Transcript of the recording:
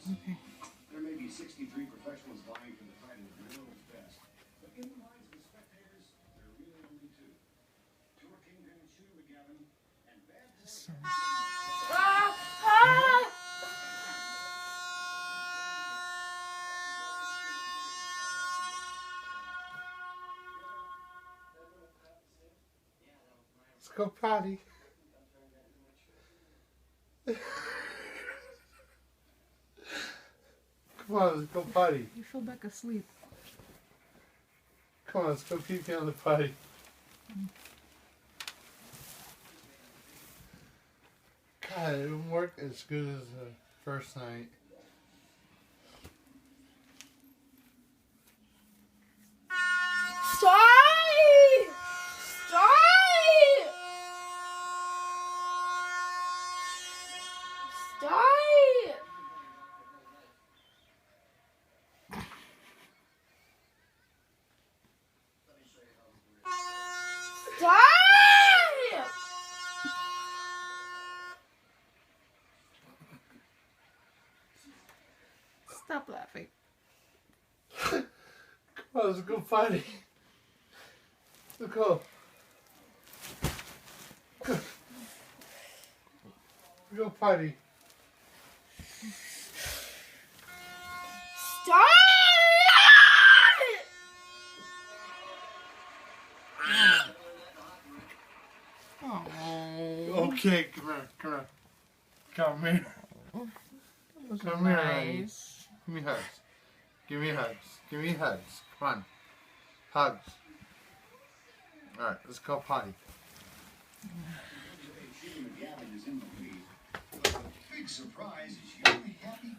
Okay. There may be 63 professionals vying for the title of world's best, but in the minds of the spectators, there are really only two. Tour kingpin Shooter McGavin and bad boy So, Let's go potty. Come on, let's go potty. you fell back asleep. Come on, let's go pee on the potty. God, it didn't work as good as the first night. Stop! Stop! Stop! Stop! Stop laughing. Come on, let's go potty. Let's go. Go potty. Stop! Oh, Okay, come here, come here. Come here. that was Come here, nice. Give me hugs. Give me hugs. Give me hugs. Come on. Hugs. Alright, let's go potty. Shooter McGavin is in the lead. But the big surprise is young, happy